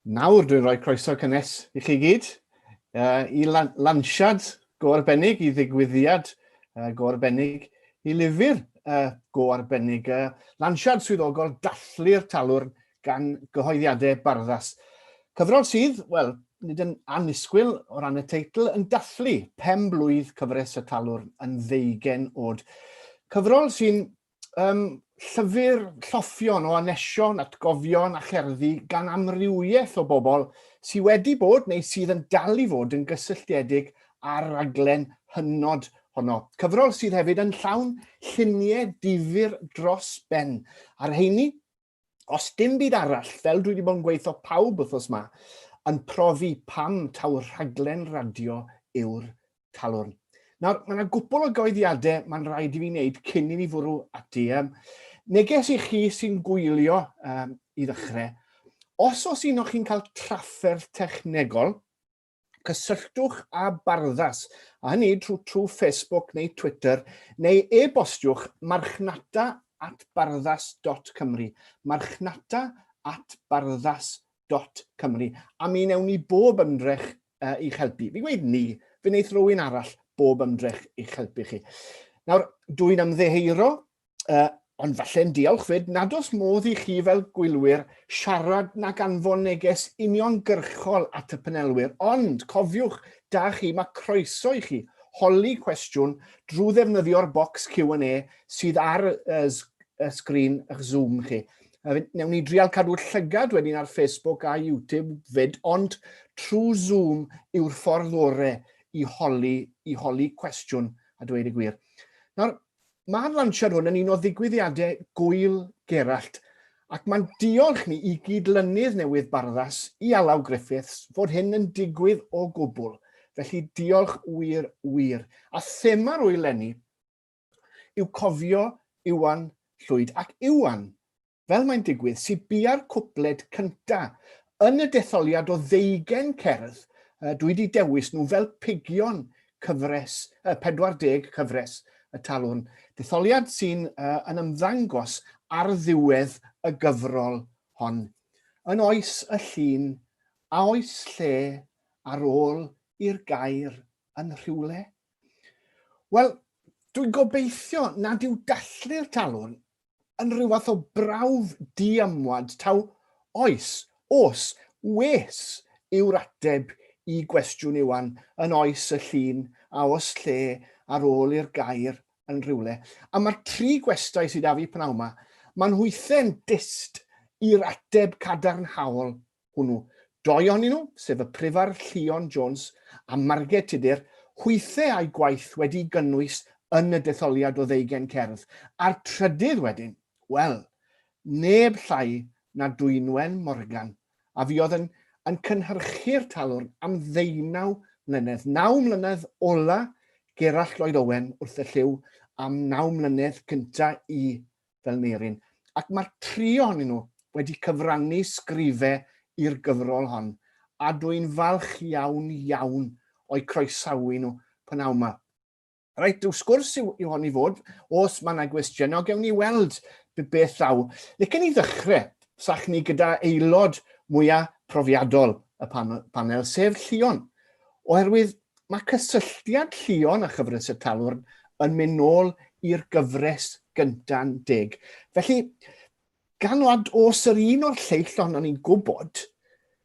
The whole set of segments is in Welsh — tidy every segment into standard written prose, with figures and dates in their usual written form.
Nawr dwi'n rhoi croeso cynnes i chi gyd i Lansiad go arbennig, i ddigwyddiad go arbennig, i lyfr go arbennig. Lansiad swyddogol Dathlu'r Talwrn gan gyhoeddiadau barddas. Cyfrol sydd, wel, nid yn annisgwyl o ran y teitl, yn dathlu pen-blwydd cyfres y Talwrn yn 20 oed. Cyfrol sy'n llyfr lloffion o anesion, atgofion a cherddi gan amrywiaeth o bobl sydd wedi bod neu sydd yn dal i fod yn gysylltiedig â'r raglen hynod honno. Cyfrol sydd hefyd yn llawn lluniau difyr dros ben. A'r heini, os dim byd arall, fel dwi wedi bod yn gweithio pawb wrthos yma, yn profi pam taw rhaglen radio yw'r Talwrn. Nawr, mae yna gwbl o goeddiadau mae'n rhaid i fi wneud cyn i fi fwrw ati. Neges i chi sy'n gwylio i ddechrau, os un o'ch chi'n cael trafferth technegol, cysylltwch â barddas, a hynny trwy Facebook neu Twitter, neu e-bostiwch marchnata@barddas.cymru. marchnata@barddas.cymru. A mi newn ni bob ymdrech i'ch helpu. Fi gweud ni, fe wneith rhywun arall bob ymdrech i'ch helpu chi. Nawr, dwi'n ymddeheiro, ond falle'n diolch fyd, nad oes modd i chi fel gwylwyr siarad nag anfon neges uniongyrchol at y panelwyr, ond cofiwch da chi, mae croeso i chi holi cwestiwn drwy ddefnyddio'r bocs Q&A sydd ar y sgrin eich Zoom chi. Newn ni drial cadw'r llygad wedyn ar Facebook a YouTube fyd, ond trwy Zoom yw'r ffordd orau i holi cwestiwn a dweud y gwir. Nawr, mae'r Lansiad hwn yn un o ddigwyddiadau gwyl Gerallt, ac mae'n diolch ni i gydlynydd newydd barddas i Alaw Griffiths fod hyn yn digwydd o gwbl. Felly diolch wir. A thema'r wylenni yw cofio Iwan Llwyd. Ac Iwan, fel mae'n digwydd, sy'n bua'r cwpled cyntaf yn y detholiad o 20 cerdd, dwi wedi dewis nhw fel pigion cyfres, 40 cyfres y Talwrn. Detholiad sy'n yn ymddangos ar ddiwedd y gyfrol hon. Yn oes y llun, a oes lle ar ôl i'r gair yn rhywle? Wel, dwi'n gobeithio nad yw dathlu'r Talwrn yn rhyw fath o brawf diamwad taw oes, os, wes yw'r ateb i gwestiwn Iwan yn oes y llun a oes lle ar ôl i'r gair yn rhywle. A mae'r 3 gwestai sydd â fi pnawn yma, mae'n hwythau'n dist i'r ateb cadarnhaol hwnnw. 2 ohonyn nhw, sef y prifar Llion Jones a Marged Tudur, hwythau a'u gwaith wedi gynnwys yn y detholiad o 20 cerdd. A'r trydydd wedyn, wel, neb llai na Dwynwen Morgan, a fi oedd yn cynhyrchu'r Talwrn am 19 mlynedd. 9 mlynedd ola Gerallt Lloyd Owen wrth y lliw am 9 mlynedd gyntaf i fel meuryn. Ac mae'r 3 ohonyn nhw wedi cyfrannu sgrifau i'r gyfrol hon. A dwi'n falch iawn o'i croesawu nhw pnawn yma. Reit, yw sgwrs yw hon i fod, os mae yna gwestiynau, gewn ni weld beth ddaw. Lecen ni ddechrau, sach ni gyda aelod mwyaf profiadol y panel, sef Llion. Oherwydd mae cysylltiad Llion a chyfres y Talwrn yn mynd nôl i'r gyfres gynta'n 10. Felly, gan os yr un o'r lleill ohonon ni'n gwybod,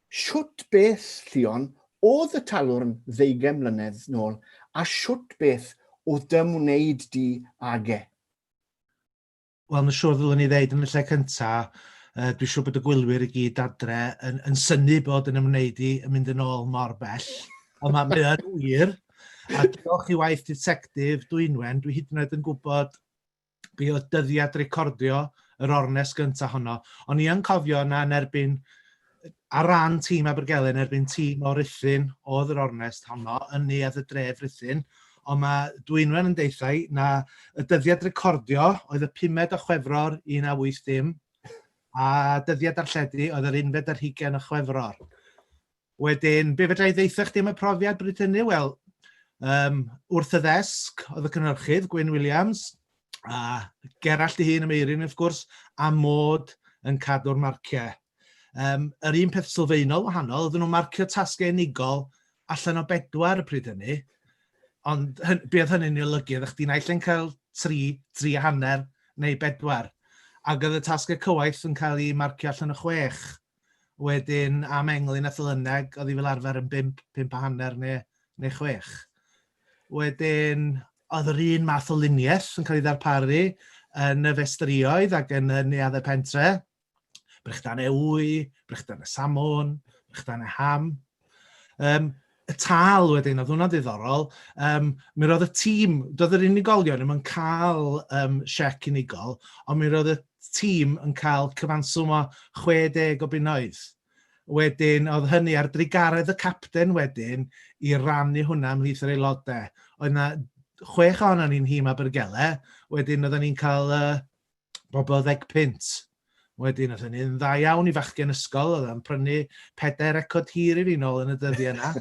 siwt beth, Llion, oedd y Talwrn 20 mlynedd nôl, a siwt beth oedd dim wneud di age? Wel, mae'n siŵr ddylwn ni ddeud yn y lle cyntaf, dwi'n siŵr bod y gwylwyr i gyd adre yn synnu bod yn ymwneud i yn mynd yn ôl mor bell. Ond mae'n wir, a diolch i waith detectif Dwynwen, dwi hyd yn oed yn gwybod be oedd dyddiad recordio yr ornes gyntaf honno. Ond i yn cofio na yn erbyn, ar ran tîm Abergelen, erbyn tîm o Rhuthun oedd yr ornes honno, yn neuadd y dref Rhuthun, ond mae Dwynwen yn deithau na y dyddiad recordio oedd y 5 o Chwefror 1980, a dyddiad darlledu oedd yr 11 o Chwefror. Wedyn, be fedra i ddeitha chdi am y profiad bryd hynny? Wel, wrth y ddesg oedd y cynhyrchydd, Gwyn Williams, a Gerallt ei hun y meuryn, wrth gwrs, a Mod yn cadw'r marciau. Yr un peth sylfaenol wahanol, oedden nhw'n marcio tasgau unigol allan o 4 y pryd hynny, ond be oedd hynny'n ei olygu, oedd chdi'n aill yn cael 3 neu 4, ac oedd y tasgau cywaith yn cael ei marcio allan o 6, wedyn am englyn a thylyneg, oedd hi fel arfer yn 5 neu 6. Wedyn, oedd yr un math o luniaeth yn cael ei ddarparu yn y festrioedd ac yn y neuaddau pentre. Brechdanau wy, brechdanau samon, brechdanau ham. Y tal wedyn, oedd hwnna'n diddorol. Mi roedd y tîm, doedd yr unigolion ddim yn cael siec unigol, ond mi roedd y tîm yn cael cyfanswm o 60 o bunnoedd. Wedyn, oedd hynny ar drigaredd y capten wedyn i rannu hwnna ymhlith yr aelodau. Oedd yna 6 ohonon ni'n hym Abergele, wedyn oedden ni'n cael bobl 10 pint. Wedyn oedd hynny'n dda iawn i fachgen ysgol, oedd yn prynu 4 recod hir i fi nôl yn y dyddiau yna.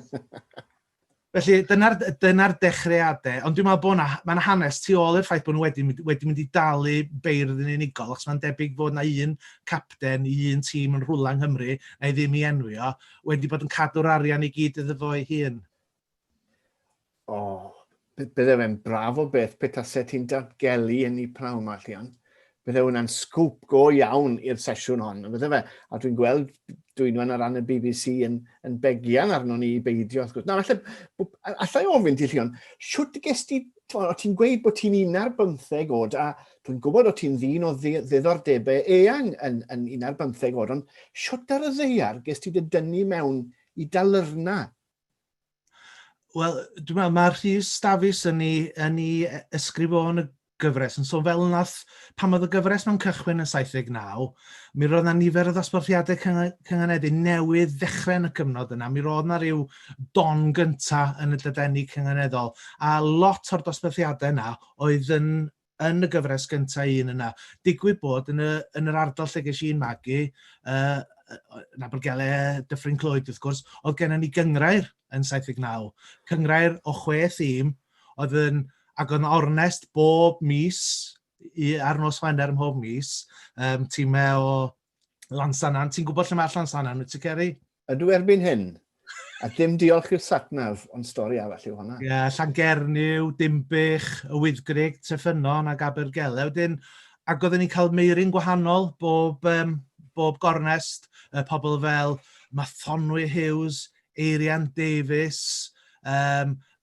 Felly, dyna'r dechreuadau, ond dwi'n meddwl bod mae'n hanes tu ôl i'r ffaith bod nhw wedi mynd i dalu beirdd yn unigol, achos mae'n debyg bod yna un capten i un tîm yn rhwla yng Nghymru, neu ddim i enwio, wedi bod yn cadw'r arian i gyd iddo fo ei hun. Bydde fe'n braf o beth petasau ti'n datgelu yn ei prawn yma, Llion. Bydde hwnna'n sgwp go iawn i'r sesiwn hon. Bydde fe, a dwi'n gweld Dwynwen ar ran y BBC yn begian arno ni i beidio. Na, allai ofyn ti, Llion, siwt ges ti, o ti'n gweud bod ti'n 15 oed, a dwi'n gwybod o ti'n ddyn o ddiddordebau eang yn 15 oed, ond siwt ar y ddeiar ges ti dy dynnu mewn i dalyrna? Wel, dwi'n meddwl, mae'r Rhys Dafis yn ei ysgrifon y gyfres, yn sôn fel nath, pan oedd y gyfres mewn cychwyn yn 79, mi roedd yna nifer o ddosbarthiadau cynganedau newydd ddechrau yn y cyfnod yna. Mi roedd yna rhyw don gynta yn y dydeni cynganeddol, a lot o'r dosbarthiadau yna oedd yn y gyfres gynta un yna. Digwydd bod yn yr ardal lle ges i'n magu, yn Abergele, Dyffryn Clwyd wrth gwrs, oedd gennym ni gyngrair yn 79. Cyngrair o 6 thîm, ac oedd yn ornest bob mis, ar nos Wener mhob mis, tîmau o Lansiad. Ti'n gwybod lle mae'r Lansiad, wyt ti, Ceri? Ydw erbyn hyn. A dim diolch i'r satnaf, ond stori arall yw hwnna. Ie, Llangernyw, Dimbych, y Wyddgrug, Treffynon ac Abergele. Ac oedden ni'n cael meuryn gwahanol bob gornest, pobl fel Mathonwy Hughes, Eirian Davies,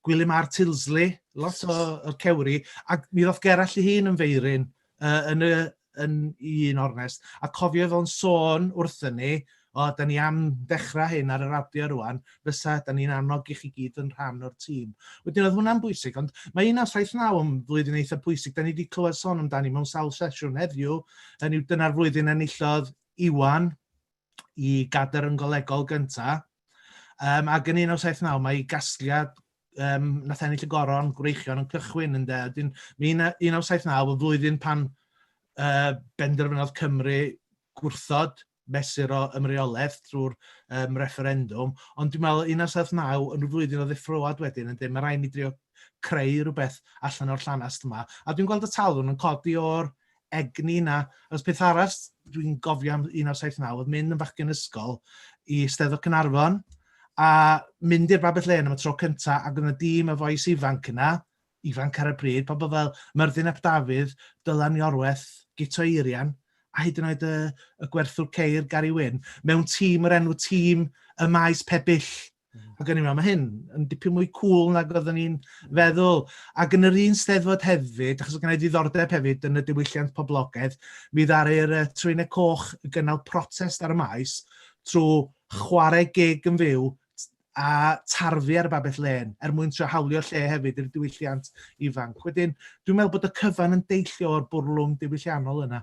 Gwilymar Tilsley, lot o'r cewri, ac mi ddoth Gerall i hun yn feiryn yn un ornest, a cofio fo'n sôn wrthyn ni, da ni am dechrau hyn ar y radio rwan, fysa da ni'n annog i chi gyd yn rhan o'r tîm. Wedyn oedd hwnna'n bwysig, ond mae 1979 yn flwyddyn eitha bwysig, da ni wedi clywed sôn amdani mewn sawl sesiwn heddiw, dyna'r flwyddyn enillodd Iwan i gader yn golegol gyntaf, ac yn 1979 mae gasgliad nath ennill y goron gwreichion yn cychwyn yn de. Mi 1979 y flwyddyn pan benderfynodd Cymru gwrthod mesur o ymreolaeth drwy'r referendwm, ond dwi'n meddwl 1979 yn flwyddyn o ddeffroad wedyn, yn dweud mae rhaid ni drio creu rhywbeth allan o'r llanast yma. A dwi'n gweld y Talwrn yn codi o'r egni yna. Os peth arall dwi'n gofio am 1979 oedd mynd yn fachgen ysgol i Steddfod Caernarfon, a mynd i'r Babell-len am y tro cyntaf, ac yn y dîm y fois ifanc yna, ifanc ar y pryd, pobl fel Myrddin Ap Dafydd, Dylan Iorwerth, Gito Eirian, a hyd yn oed y gwerthwr ceir Ceri Wyn, mewn tîm yr enw tîm y maes Pebyll. Ac yn i'n meddwl, mae hyn yn dipyn mwy cool nag oedden ni'n feddwl. Ac yn yr un steddfod hefyd, achos oedd gen i ddiddordeb hefyd yn y diwylliant poblogaidd, mi ddaru'r Trwynau Coch gynnal protest ar y maes trwy chwarae gig yn fyw a tarfu ar y Babell-len mwyn trio hawlio'r lle hefyd i'r diwylliant ifanc. Wedyn, dwi'n meddwl bod y cyfan yn deillio o'r bwrlwm diwylliannol yna.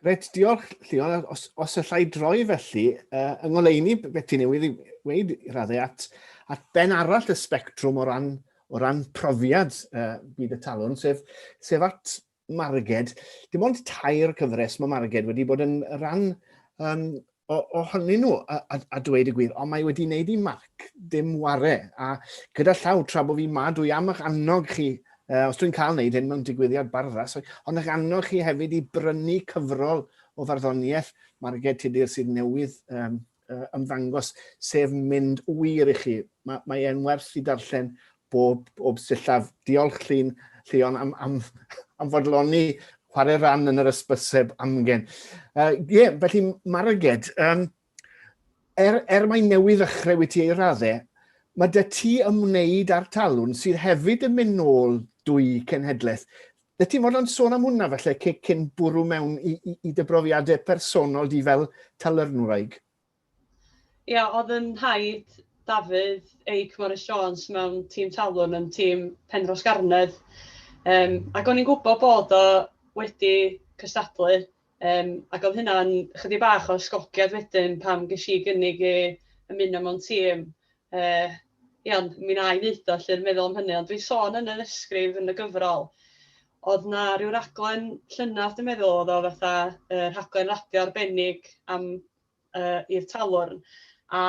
Reit, diolch, Llion. Os y llai droi felly, yng ngoleuni beth ti'n newydd i weid i raddau at ben arall y spectrwm o ran profiad byd y Talwrn, sef at Marged. Dim ond 2 cyfres mae Marged wedi bod yn rhan ohonyn nhw a dweud y gwir, ond mae wedi wneud i marc dim ware. A gyda llaw, tra bod fi ma, dwi am eich annog chi, os dwi'n cael wneud hyn mewn digwyddiad barddas, ond eich annog chi hefyd i brynu cyfrol o farddoniaeth Marged Tudur sydd newydd ymddangos, sef mynd wir i chi. Mae e'n werth i darllen bob sillaf. Diolch Llion am fodloni chwarae ran yn yr ysbyseb amgen. Felly Marged, mae newydd ddechrau wedi ei raddau, mae dy ti ymwneud â'r talwn sydd hefyd yn mynd nôl 2 cenhedlaeth. Dy ti'n fod yn sôn am hwnna falle cyn bwrw mewn i dy brofiadau personol di fel talyrnwraig? Ia, oedd yn rhaid Dafydd Morris Jones mewn tîm Talwrn yn tîm Penros Garnedd. Ac o'n i'n gwybod bod o wedi cystadlu, ac oedd hynna'n chydig bach o ysgogiad wedyn pam ges i gynnig i ymuno mewn tîm. Ond mi na i wneud o lly'r meddwl am hynny, ond dwi'n sôn yn y ysgrif yn y gyfrol. Oedd na ryw raglen llynaf, dwi'n meddwl, oedd o fatha rhaglen radio arbennig i'r Talwrn. A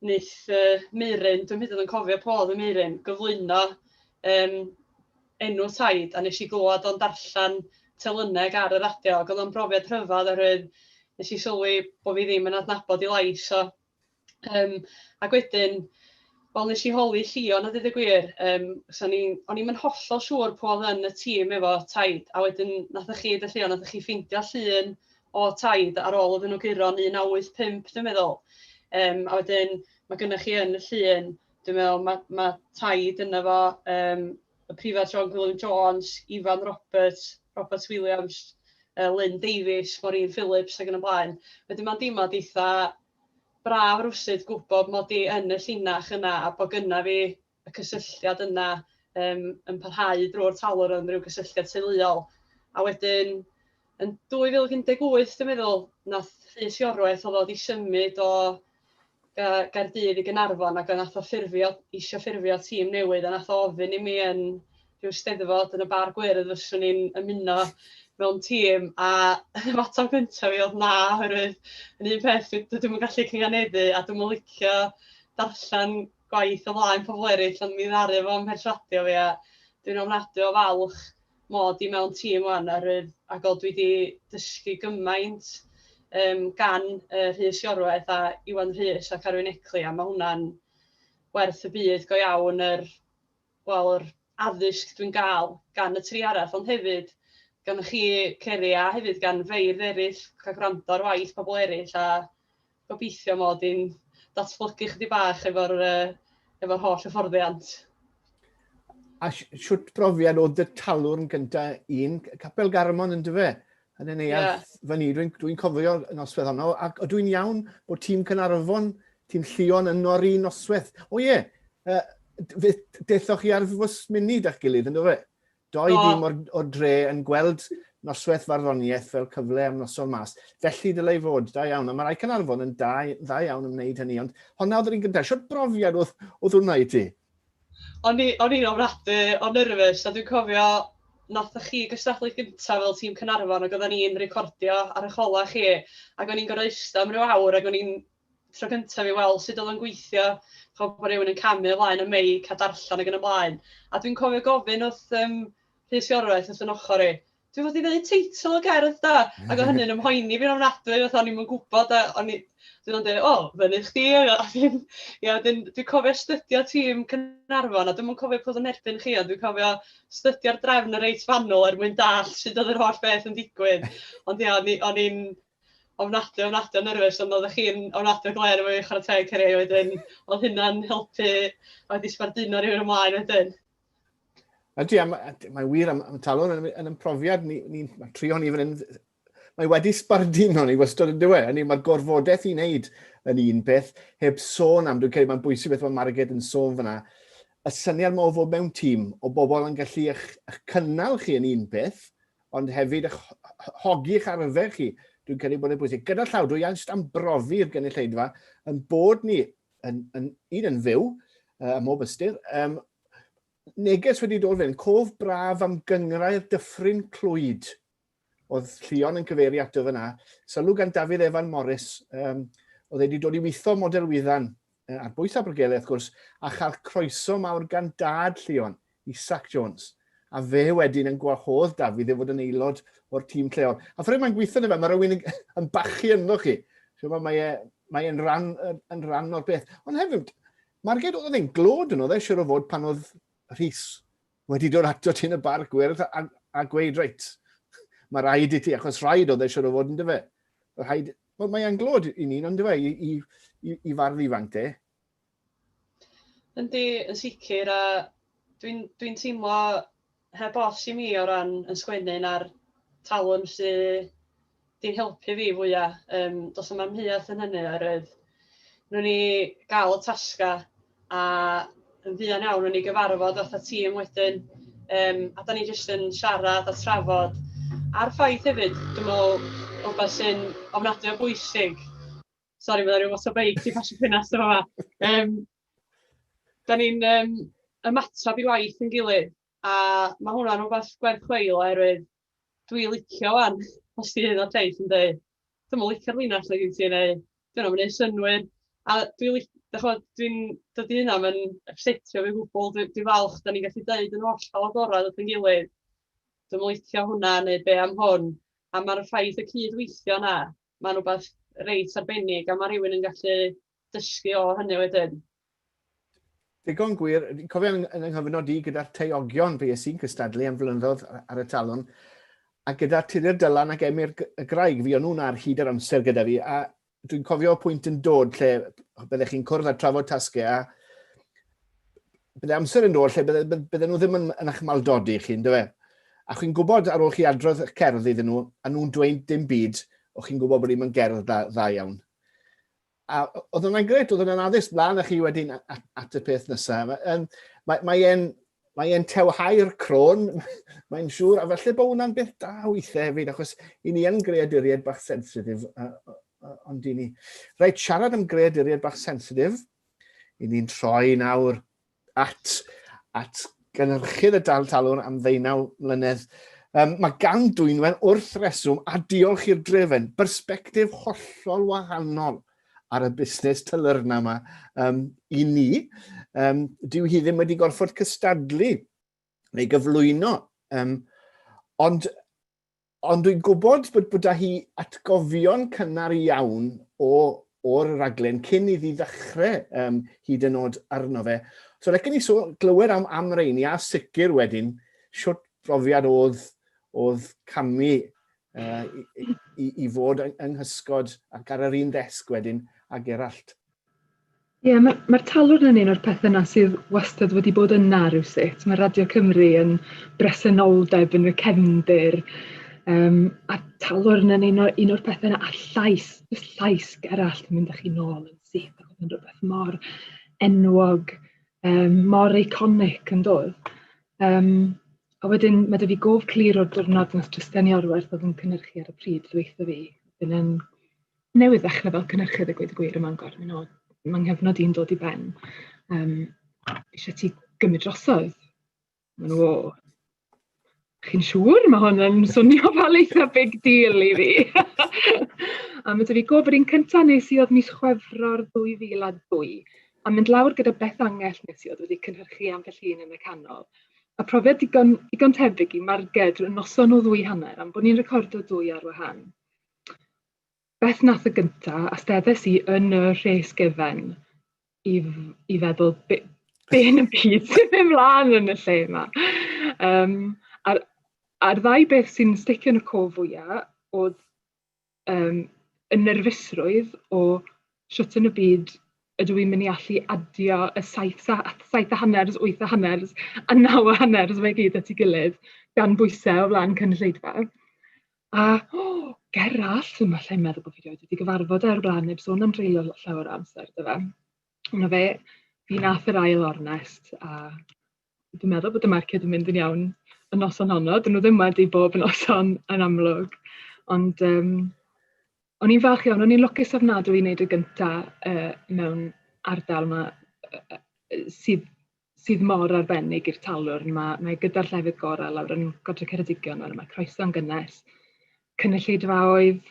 wnaeth meuryn, dwi'n meddwl yn cofio pob y meuryn, gyflwyno enw taid, a nes i glywed o'n darllen telyneg ar y radio, ac oedd o'n brofiad rhyfedd oherwydd nes i sylwi bod fi ddim yn adnabod i lais o. Ac wedyn, wel, nes i holi Llion a dweud y gwir, o'n i'n hollol siŵr pwy oedd yn y tîm efo taid, a wedyn nathach chi, Llion, nathach chi ffeindio llun o taid ar ôl iddyn nhw gyro'n 1985, dwi'n meddwl. A wedyn, mae gennych chi yn y llun, dwi'n meddwl, mae taid yna fo, y prifat Llion Jones, Ifan Roberts, Robert Williams, Lynn Davies, Maureen Phillips ac yn y blaen. Wedyn mae'n dimod eitha braf rwsyd gwybod mod i yn y llinach yna a bod gynna fi y cysylltiad yna yn parhau drwy'r Talwrn yn rhyw gysylltiad teuluol. A wedyn, yn 2018, dwi'n meddwl, nath Rhys Iorwerth oedd wedi symud o Gaerdydd i Gaernarfon ac nath o isio ffurfio tîm newydd a nath o ofyn i mi yn rhyw steddfod yn y bar gwyrdd fyswn ni'n ymuno mewn tîm, a ymateb gyntaf fi oedd na, oherwydd yn un peth dwi'n yn gallu cynganeddu a dwi'n licio darllen gwaith o flaen pobl eraill, ond mi ddaru fo ymherlladio fi a dwi'n ofnadwy o falch mod i mewn tîm wan, ac oedd dwi wedi dysgu gymaint gan Rhys Iorwerth a Iwan Rhys a Ceri Wyn Jones, a mae hwnna'n werth y byd go iawn yr addysg dwi'n gael gan y tri arall, ond hefyd gan chi, Ceri, a hefyd gan feirdd eraill, cael gwrando ar waith pobl eraill, a gobeithio mod i'n datblygu chydig bach efo'r holl hyfforddiant. A siwt brofiad oedd y Talwrn gyntaf Capel Garmon yn dyfe? Yn y neuadd fyny, dwi'n cofio noswaith honno, ac dwi'n iawn bod tîm Caernarfon, tîm Llion yn o'r un noswaith. Dethoch chi ar fws munud a'ch gilydd, yn dyfe? Doi dîm o dre yn gweld noswaith farddoniaeth fel cyfle am noson mas. Felly dylai fod, da iawn. A mae rai Caernarfon yn dda iawn yn wneud hynny, ond honna oedd yr un gyntaf. Siwt brofiad oedd hwnna i ti? O'n i'n ofnadwy o nerfus, a dwi'n cofio nathach chi gystadleuydd gyntaf fel tîm Caernarfon, ac oedden ni'n recordio ar y chola chi, ac o'n i'n gorau ista am ryw awr, ac o'n i'n tro gyntaf i weld sut oedd yn gweithio, bod rhywun yn camu ymlaen y meic a darllen ac yn y blaen. A dwi'n cofio gofyn wrth Rhys Iorwerth wrth yn ochr i, dwi'n fod i ddweud teitl o gerdd da, ac o hynny'n ymhoeni fi'n ofnadwy, o'n i'n gwybod, a dwi'n dweud, fyny chdi, dwi'n cofio stydio tîm Caernarfon, a dwi'n cofio pwy yn erbyn chi, a dwi'n cofio stydio'r drefn y reit fanwl mwyn dall sydd oedd yr holl beth yn digwydd. Ond o'n i'n ofnadwy o nerfus, ond oeddech chi'n ofnadwy o gler efo i chwarae teg Ceri, wedyn oedd hynna'n helpu a wedi sbarduno rhywun ymlaen wedyn. Mae'n wir am Talwrn yn y profiad, mae trio ni fan hyn, mae wedi sbarduno ni wastad yn dywe, mae'r gorfodaeth i wneud yn un peth, heb sôn am, dwi'n credu mae'n bwysig beth mae Marged yn sôn fyna, y syniad mae o fod mewn tîm o bobl yn gallu eich cynnal chi yn un peth, ond hefyd eich hogi eich arfer chi, dwi'n credu bod yn bwysig. Gyda llaw, dwi'n am brofi'r gynulleidfa yn bod ni yn fyw, ym mob ystyr, neges wedi dod fe'n cof braf am gyngrau'r Dyffryn Clwyd. Oedd Llion yn cyfeirio ato fyna. Sylw gan Dafydd Evan Morris, oedd wedi dod i weithio model wyddan ar bwys Abergele, wrth gwrs, a chael croeso mawr gan dad Llion, Jones. a fe wedyn yn gwahodd Dafydd i fod yn aelod o'r tîm lleol. A ffrwydd mae'n gweithio yn y fe, mae rhywun yn bachu ynddo chi. Mae'n rhan o'r beth. Ond hefyd, Marged, oedd e'n glod yn oedd e, siwr o fod pan oedd Rhys wedi dod ato ti yn y bar gwyrdd a gweud, reit, mae rhaid i ti, achos rhaid oedd e siwr o fod yn dyfe. Mae'n glod i ni, ond dyfe, i fardd ifanc te. Yndi, yn sicr, a dwi'n teimlo heb os i mi o ran yn sgwennu na'r talwrn sydd di'n helpu fi fwyaf. Dos yma amheuaeth yn hynny oherwydd. Nw'n ni gael y tasga a yn fuan iawn nw'n ni gyfarfod fatha tîm wedyn. A da ni jyst yn siarad a trafod. A'r ffaith hefyd, dwi'n meddwl, rhywbeth sy'n ofnadwy o bwysig. Sori, byddai rhywbeth o beic i pasio ffenast yma. Da ni'n ymatab i waith yn gilydd, a mae hwnna'n rhywbeth gwerth chweil oherwydd dwi'n licio wan, os ti hyn o'r teith yn dweud, dwi'n licio'r linell na gen ti neu, dwi'n mynd i synwyr, a dwi'n dod i hynna yn upsetio fi gwbl, dwi'n falch, da ni'n gallu dweud yn hollol agorad wrth yn gilydd, dwi'n licio hwnna neu be am hwn, a mae'r ffaith y cydweithio yna, mae'n rhywbeth reit arbennig, a mae rhywun yn gallu dysgu o hynny wedyn. Digon gwir, cofio yn nghyfnod i gyda'r teiogion fe sy'n cystadlu am flynyddoedd ar y talwrn, a gyda'r Tudur Dylan ac Emyr y Graig, fi o'n nhw'n ar hyd yr amser gyda fi, a dwi'n cofio pwynt yn dod lle byddech chi'n cwrdd a trafod tasgau, a bydde amser yn dod lle bydde nhw ddim yn achmaldodi chi, ynddo fe? A chi'n gwybod ar ôl chi adrodd y cerdd iddyn nhw, a nhw'n dweud dim byd, o chi'n gwybod bod ni'n gerdd dda iawn. A oedd hwnna'n gret, oedd hwnna'n addysg blaen a chi wedyn at y peth nesaf. Mae'n tewhau'r crôn, mae'n siŵr, a felly bod hwnna'n beth da weithiau hefyd, achos i ni yn greaduriaid bach sensitif, ond i ni. Rhaid siarad am greaduriaid bach sensitif, i ni'n troi nawr at cynhyrchydd y talwrn am 19 mlynedd. Mae gan Dwynwen wrth reswm a diolch i'r drefen, bersbectif hollol wahanol ar y busnes talwrna yma i ni. Dyw hi ddim wedi gorfod cystadlu neu gyflwyno. Ond dwi'n gwybod bod da hi atgofion cynnar iawn o'r raglen cyn iddi ddechrau hyd yn oed arno fe. So lecyn ni glywed am reini a sicr wedyn siwt brofiad oedd camu i fod yng nghysgod ac ar yr un desg wedyn a Gerallt. Ie, mae'r talwrn yn un o'r pethau yna sydd wastad wedi bod yna rhywsut. Mae Radio Cymru yn bresenoldeb yn y cefndir. A talwrn yn un o'r pethau yna, a llais Gerallt yn mynd â chi nôl yn syth. Ac yn rhywbeth mor enwog, mor iconic yn dod. A wedyn, mae dy fi gof clir o'r diwrnod nath Tristan Iorwerth oedd yn cynhyrchu ar y pryd ddweithio fi. Yn newydd ddechrau fel cynhyrchydd y gweud y gwir yma'n gorfod. Mae'n nghyfnod i'n dod i ben. Eisiau ti gymryd drosodd? Maen nhw, chi'n siŵr? Mae hwn yn swnio fel eitha big deal i fi. A mae dy fi gofod un cyntaf nes i oedd mis Chwefror 2002. A mynd lawr gyda Beth Angell nes i oedd wedi cynhyrchu ambell un yn y canol. A profiad digon tebyg i Marged yn noson o 2 hanner, am bod ni'n recordo 2 ar wahân. Beth nath y gyntaf, a steddes i yn y rhes gefen i feddwl be yn y byd sy'n mynd mlaen yn y lle yma. A'r ddau beth sy'n sticio yn y cof fwyaf oedd y nerfusrwydd o siwt yn y byd ydw i'n mynd i allu adio y 7 hanner, 8 hanner a 9 hanner fe gyd at ei gilydd gan bwysau o flaen cynulleidfa. A Gerallt, yma lle meddwl bod fi wedi gyfarfod o'r blaen neb sôn am dreulio llawer amser, dyfa. Yna fe, fi nath yr ail ornest, a dwi'n meddwl bod y marciad yn mynd yn iawn y noson honno. Dyn nhw ddim wedi bob noson yn amlwg. Ond o'n i'n falch iawn, o'n i'n lwcus ofnadwy i wneud y gyntaf mewn ardal yma sydd mor arbennig i'r talwrn. Mae gyda'r llefydd gorau lawr yn Godre Ceredigion, mae croeso'n gynnes. Cynulleidfaoedd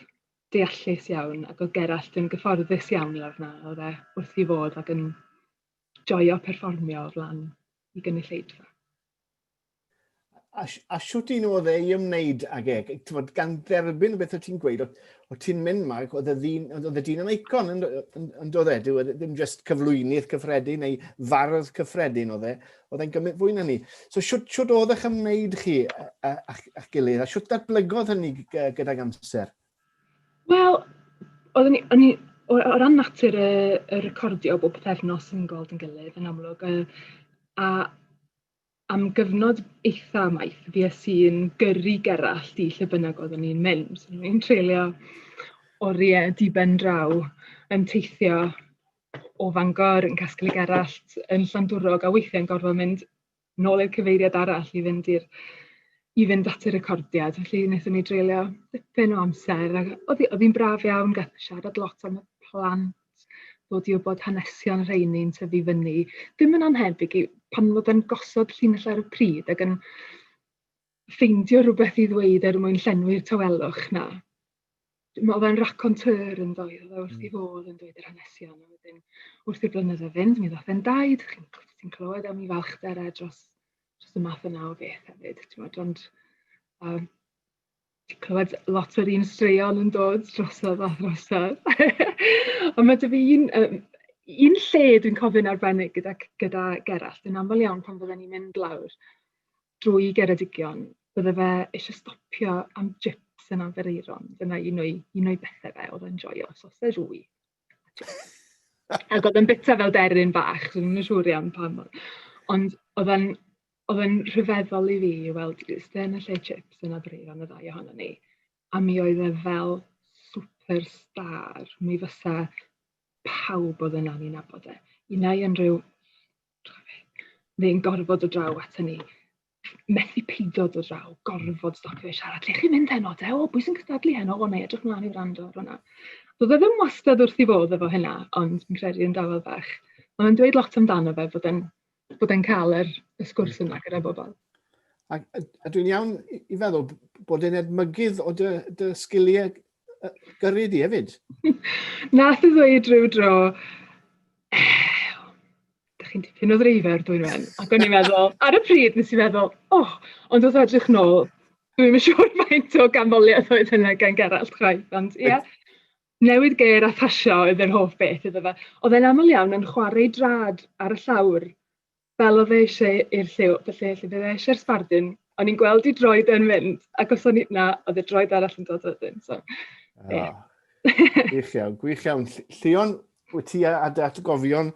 deallus iawn, ac oedd Gerallt yn gyfforddus iawn lawr yna. Oedd e wrth i fod ac yn joio perfformio o flaen i gynulleidfa. A siwt un oedd e i ymwneud ag e, gan dderbyn beth o ti'n gweud, o ti'n mynd Mark, oedd y dyn yn eicon yn dod e, ddim jyst cyflwynydd cyffredin neu fardd cyffredin oedd e'n gymryd fwy na ni. So siwt oedd eich ymwneud chi a'ch gilydd, a siwt datblygodd hynny gyda'r amser? Wel, o ran natur y recordio bob pethefnos yn gweld yn gilydd yn amlwg, a am gyfnod eitha maith, fi sy'n gyrru Gerallt i lle bynnag oeddwn ni'n mynd. So, ni'n treulio oriau diben draw yn teithio o Fangor yn casglu Gerallt yn Llandwrog, a weithiau'n gorfod mynd nôl i'r cyfeiriad arall i fynd at y recordiad. Felly wnaethon ni treulio dipyn o amser. Oedd hi'n braf iawn, gath siarad lot am y plant, dod i wybod hanesion rheini'n tyfu fyny. Ddim yn anhebyg pan fod yn gosod llinell ar y pryd ac yn ffeindio rhywbeth i ddweud mwyn llenwi'r tawelwch na. Oedd e'n raconteur yn dweud, oedd wrth i fod yn dweud yr hanesion. A wedyn, wrth i'r blynyddoedd fynd, mi ddoth e'n daid, chi'n clywed am ei falchder dros y math yna o beth hefyd. Ond ti'n clywed lot o'r un straeon yn dod drosodd a drosodd. Ond mae dy fi un lle dwi'n cofio'n arbennig gyda Gerallt, yn aml iawn pan fydden ni'n mynd lawr drwy Geredigion, bydde fe eisiau stopio am jips yn Abereiron. Dyna un o'i bethau fe, oedd e'n joio, sausage rwy. Ac oedd e'n bita fel deryn bach, so ddim yn siŵr iawn pam. Ond oedd e'n rhyfeddol i fi i weld yn y lle chips yn Abereiron, y ddau ohono ni. A mi oedd e fel superstar, mi fysa pawb oedd yna ni'n nabod e. Unai yn rhyw, fe'n gorfod o draw at hynny. Methu peidio dod draw, gorfod stopio i siarad. Lle chi'n mynd heno te? O, bwys yn cystadlu heno? O, neu, edrych mlaen i wrando ar hwnna. Doedd e ddim wastad wrth i fod efo hynna, ond fi'n credu yn dafel bach. Ond yn dweud lot amdano fe bod e'n cael y sgwrs yna gyda bobl. A dwi'n iawn i feddwl bod e'n edmygydd o dy sgiliau gyrru di hefyd? Nath i ddweud rhyw dro, chi'n tipyn o ddreifer, Dwynwen. Ac o'n i'n meddwl, ar y pryd nes i feddwl, ond wrth edrych nôl, dwi'n yn siŵr faint o ganmoliaeth oedd hynny gan Gerallt chwaith. Ond ie, newid ger a thasio oedd yr hoff beth iddo fe. Oedd e'n aml iawn yn chwarae drad ar y llawr, fel oedd e eisiau i'r lliw, felly bydd e eisiau'r sbardun, o'n i'n gweld i droed yn mynd, ac os o'n i yna, oedd y droed arall yn dod wedyn. So, Gwych iawn. Llion, wyt ti a datgofion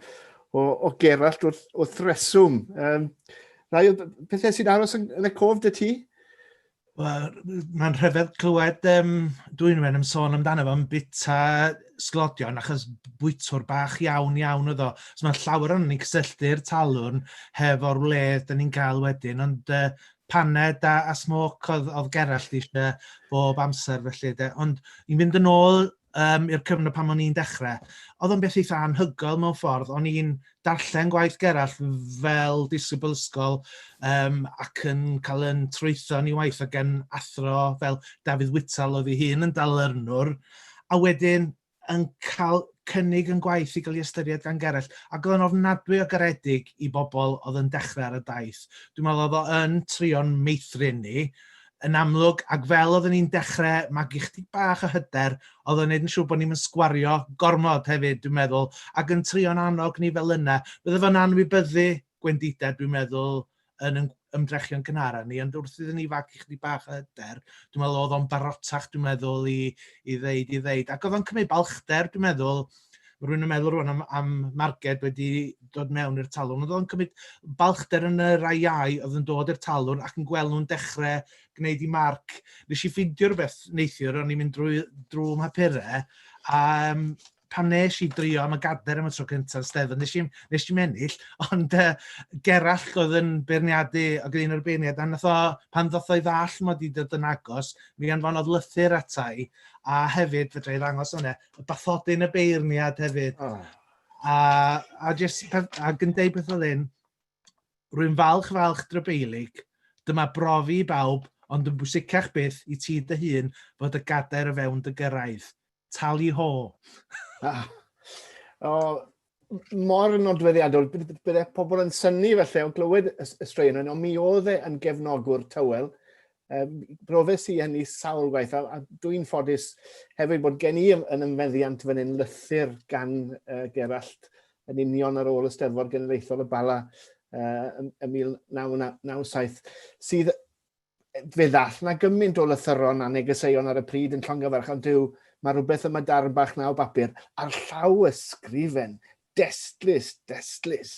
o Gerallt wrth reswm. Rai o bethau sy'n aros yn y cof dy ti? Wel, mae'n rhyfedd clywed Dwynwen yn sôn amdano fo yn bita sglodion, achos bwytwr bach iawn oedd o. So mae'n llawer o'n ni'n cysylltu'r Talwrn hefo'r wledd da ni'n cael wedyn, ond paned a smoc oedd Gerallt eisiau bob amser felly. Ond i'n mynd yn ôl i'r cyfnod pan o'n i'n dechrau, oedd o'n beth eitha anhygol mewn ffordd. O'n i'n darllen gwaith Gerallt fel disgybl ysgol ac yn cael yn trwytho ni waith ac yn athro fel Dafydd Whittal oedd ei hun yn Dalwrnwr, a wedyn yn cael cynnig yn gwaith i gael ei ystyried gan Gerallt, ac oedd yn ofnadwy o garedig i bobl oedd yn dechrau ar y daith. Dwi'n meddwl oedd o yn trio'n meithrin ni, yn amlwg, ac fel oedden ni'n dechrau magu chdig bach o hyder, oedd o'n neud yn siŵr bod ni'n sgwario gormod hefyd, dwi'n meddwl, ac yn trio'n annog ni fel yna. Bydde fo'n anwybyddu gwendidau, dwi'n meddwl, yn ymdrechion cynhara ni, ond wrth iddyn ni fagu chdig bach o hyder, dwi'n meddwl oedd o'n barotach, dwi'n meddwl, i ddeud. Ac oedd o'n cymryd balchder, dwi'n meddwl, rwy'n yn meddwl rwan am Marged wedi dod mewn i'r Talwrn, oedd o'n cymryd balchder yn y rai iau oedd yn dod i'r Talwrn ac yn gweld nhw'n dechrau gwneud i marc. Nes i ffindio rhywbeth neithiwr, o'n i'n mynd drwy mhapurau, a pan nes i drio am y gader am y tro cyntaf Steddfod, nes i ennill, ond Gerallt oedd yn beirniadu, ac un o'r beirniad, a pan ddoth o'i ddall mod i dod yn agos, mi anfonodd lythyr atai, a hefyd, fedra i ddangos hwnna, y bathodyn y beirniad hefyd. Ac yn deud beth oedd hyn, rwy'n falch drybeilig, dyma brofi i bawb, ond yn bwysicach byth i ti dy hun fod y gader y fewn dy gyrraedd. Tali ho. mor nodweddiadol, bydde pobl yn synnu felly o glywed y straeon, ond mi oedd e yn gefnogwr tywel. Brofes i hynny sawl gwaith, a dwi'n ffodus hefyd bod gen i yn ymeddiant fan hyn lythyr gan Gerallt yn union ar ôl y Steddfod Genedlaethol y Bala yn 1997, sydd fe ddall na gymaint o lythyron a negeseuon ar y pryd yn llongyfarch, ond mae rhywbeth yma darbach na o bapur ar llaw ysgrifen, destlys.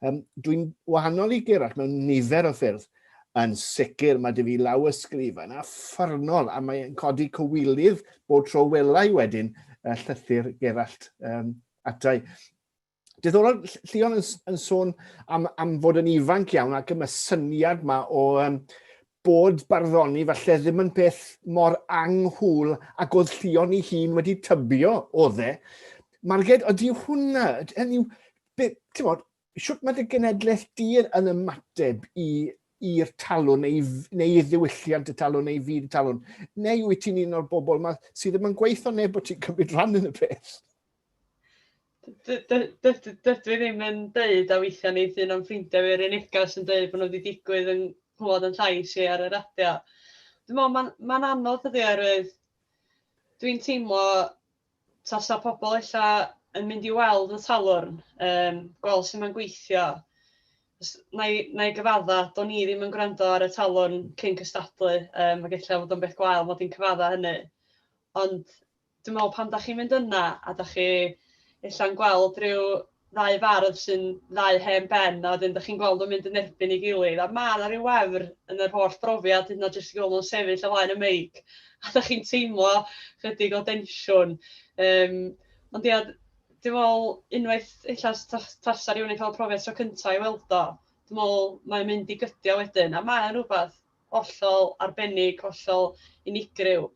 Dwi'n wahanol i Gerallt mewn nifer o ffyrdd. Yn sicr mae dy fi law ysgrifen a ffyrnol, a mae'n codi cywilydd bod tro welai wedyn llythyr Gerallt atai. Diddorol, Llion yn sôn am fod yn ifanc iawn ac am y syniad yma o bod barddoni falle ddim yn peth mor anghŵl ac oedd Llion ei hun wedi tybio oedd e. Marged, ydy hwnna, siwt mae dy genedlaeth di yn ymateb i'r talwn neu i ddiwylliant y talwn neu i fyd y talwn, neu wyt ti'n un o'r bobl sydd ddim yn gweithio neu bod ti'n cymryd rhan yn y peth? Dydw i ddim yn dweud a weithiau ni ddyn o'n ffrindiau fi'r unegas yn dweud bod nhw wedi digwydd yn clywed yn llais i ar y radio. Dwi'n meddwl, mae'n anodd ydy oherwydd dwi'n teimlo tasa pobl eilla yn mynd i weld y talwrn, gweld sut mae'n gweithio. Na i gyfadda, do'n i ddim yn gwrando ar y talwrn cyn cystadlu, ac eilla fod o'n beth gwael mod i'n cyfadda hynny. Ond dwi'n meddwl pan da chi'n mynd yna a da chi ella'n gweld rhyw ddau fardd sy'n ddau hen ben, a wedyn da chi'n gweld o'n mynd yn erbyn i gilydd, a mae yna rhyw wefr yn yr holl brofiad, hyd yn oed jyst i gweld nhw'n sefyll o flaen y meic, a da chi'n teimlo chydig o densiwn. Ond ia, dwi'n meddwl, unwaith illa tasa rhywun yn cael profiad tro cyntaf i weld o, dwi'n meddwl mae'n mynd i gydio wedyn, a mae'n rhywbeth hollol arbennig, hollol unigryw.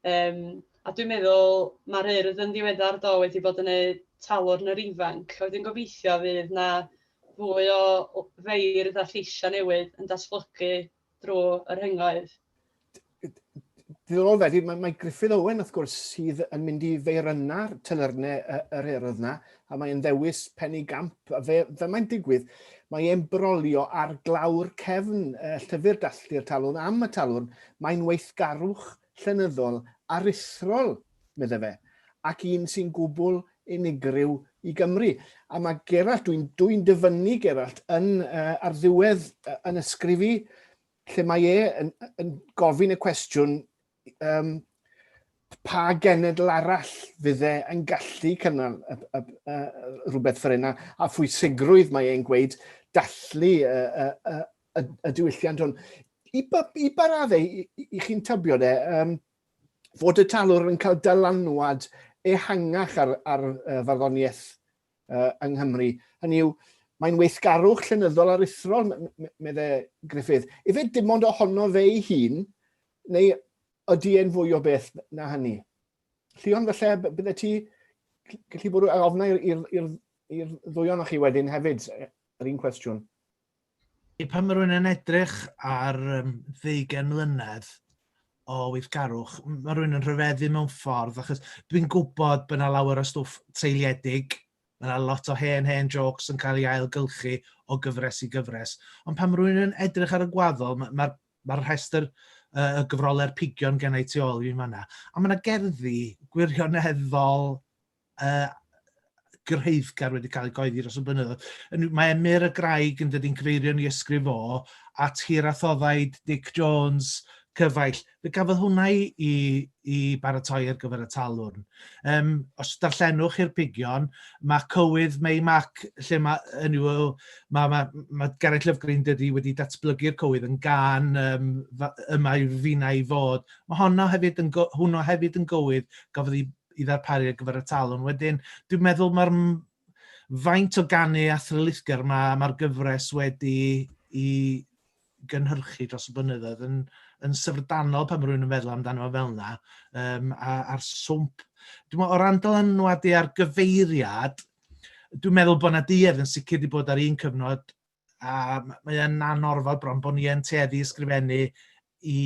A dwi'n meddwl mae'r Urdd yn ddiweddar do wedi bod yn ei Talwrn yr ifanc. Wedyn gobeithio fydd na fwy o feirdd a lleisia newydd yn datblygu drwy yr rhyngoedd. Diddorol fedi, mae Gruffydd Owen wrth gwrs sydd yn mynd i feirynna'r telyrnau yr Urdd yna, a mae'n ddewis penny gamp. A fe mae'n digwydd, mae e'n brolio ar glawr cefn llyfr Dathlu'r Talwrn am y Talwrn. Mae'n weithgarwch llenyddol aruthrol, medde fe, ac un sy'n gwbl unigryw i Gymru. A mae Gerallt, dwi'n dyfynnu Gerallt ar ddiwedd yn ysgrifu, lle mae yn gofyn y cwestiwn pa genedl arall fydd e'n gallu cynnal rhywbeth fel yna, a phwysigrwydd mae e'n gweud dathlu y diwylliant hwn. I ba raddau i chi'n tybio de, fod y talwrn yn cael dylanwad ehangach ar farddoniaeth yng Nghymru. Hynny yw, mae'n weithgarwch llenyddol aruthrol, medde Gruffydd. Ife dim ond ohono fe ei hun, neu ydy e'n fwy o beth na hynny? Llion, falle bydde ti gallu bod yn ofnau i'r ddwy o'ch chi wedyn hefyd, yr un cwestiwn? Pan mae rhywun yn edrych ar 20 mlynedd o weithgarwch, mae rhywun yn rhyfeddu mewn ffordd, achos dwi'n gwybod bod yna lawer o stwff treiliedig, mae yna lot o hen jokes yn cael ei ailgylchu o gyfres i gyfres, ond pan mae rhywun yn edrych ar y gwaddol, mae'r rhestr y gyfrole'r pigion gen ei tu ôl i fan'na, a mae yna gerddi gwirioneddol gyrhaeddgar wedi cael ei goeddi dros y blynyddoedd. Mae Emyr y Graig yn dod i'n cyfeirio ni ysgrif o, a tir a thoddaid Dick Jones cyfaill. Fe gafodd hwnna i baratoi ar gyfer y talwrn. Os darllenwch i'r pigion, mae cywydd May Mac, lle mae Geraint Lyfgrin wedi datblygu'r cywydd yn gan yma i finna i fod. Mae hwnna hefyd yn gywydd gafodd i ddarparu ar gyfer y talwrn. Wedyn, dwi'n meddwl mae'r faint o ganu a thrylithgar mae'r gyfres wedi i gynhyrchu dros y blynyddoedd yn syfrdanol pan mae rhywun yn feddwl amdano fel yna, a'r swmp. Dwi'n meddwl, o ran dylanwadu ar gyfeiriad, dwi'n meddwl bod yna duedd yn sicr wedi bod ar un cyfnod, a mae'n anorfod bron bod ni yn tueddu ysgrifennu i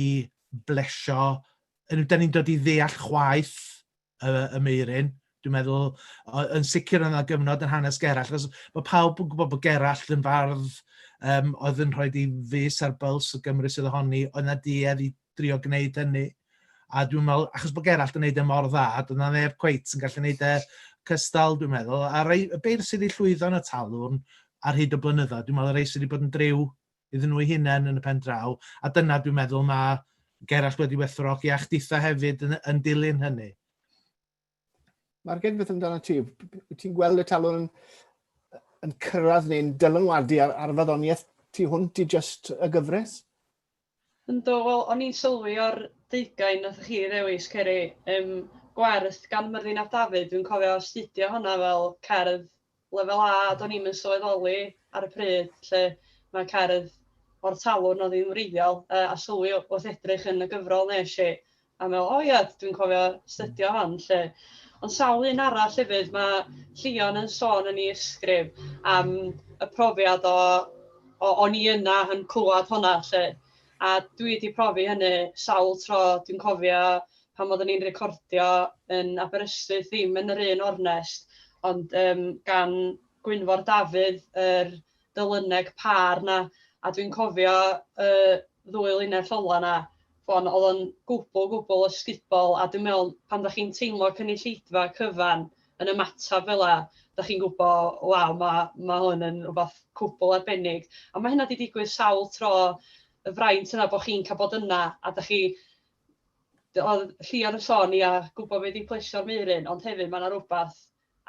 blesio. Da ni'n dod i ddeall chwaith y meuryn. dwi'n meddwl, yn sicr yna gyfnod yn hanes Gerallt, achos mae pawb yn gwybod bod Gerallt yn fardd oedd yn rhoi i fus ar byls o Gymru sydd ohoni, oedd yna duedd i drio gwneud hynny. A dwi'n meddwl, achos bod Gerallt yn gwneud mor dda, doedd yna neb cweit yn gallu gwneud cystal, dwi'n meddwl. A y beirdd sydd wedi llwyddo yn y Talwrn ar hyd o blynyddoedd, dwi'n meddwl y rei sydd wedi bod yn driw iddyn nhw hunain yn y pen draw. A dyna dwi'n meddwl mae Gerallt wedi werthfawrogi a chditha hefyd yn dilyn hynny. Marged, beth amdano ti? Ti'n gweld y Talwrn yn cyrraedd neu'n dylanwadu ar faddoniaeth tu hwnt i just y gyfres? Ynddo, wel, o'n i'n sylwi o'r deugain nath chi ddewis, Ceri, gwerth gan Myrddin ap Dafydd, dwi'n cofio astudio hwnna fel cerdd lefel A, do'n i'm yn sylweddoli ar y pryd, lle mae cerdd o'r Talwrn oedd hi'n wreiddiol, a sylwi wrth edrych yn y gyfrol nes i, a meddwl, o ia, dwi'n cofio astudio hon, lle. Ond sawl un arall hefyd, mae Llion yn sôn yn ei ysgrif am y profiad o'n i yna yn clywed hwnna, lle. A dwi wedi profi hynny sawl tro, dwi'n cofio pan oeddwn ni'n recordio yn Aberystwyth, ddim yn yr un ornest, ond gan Gwynfor Dafydd, yr dylyneg par na, a dwi'n cofio ddwy linell ola na, oedd o'n gwbl ysgubol, a dwi'n meddwl pan da chi'n teimlo cynulleidfa cyfan yn ymatab fel la, da chi'n gwybod, waw, mae hwn yn rhywbeth cwbl arbennig. A mae hynna wedi digwydd sawl tro, y fraint yna bod chi'n cael bod yna, a da chi, oedd Llion yn sôn i a gwybod beth i plesio'r meuryn, ond hefyd mae yna rhywbeth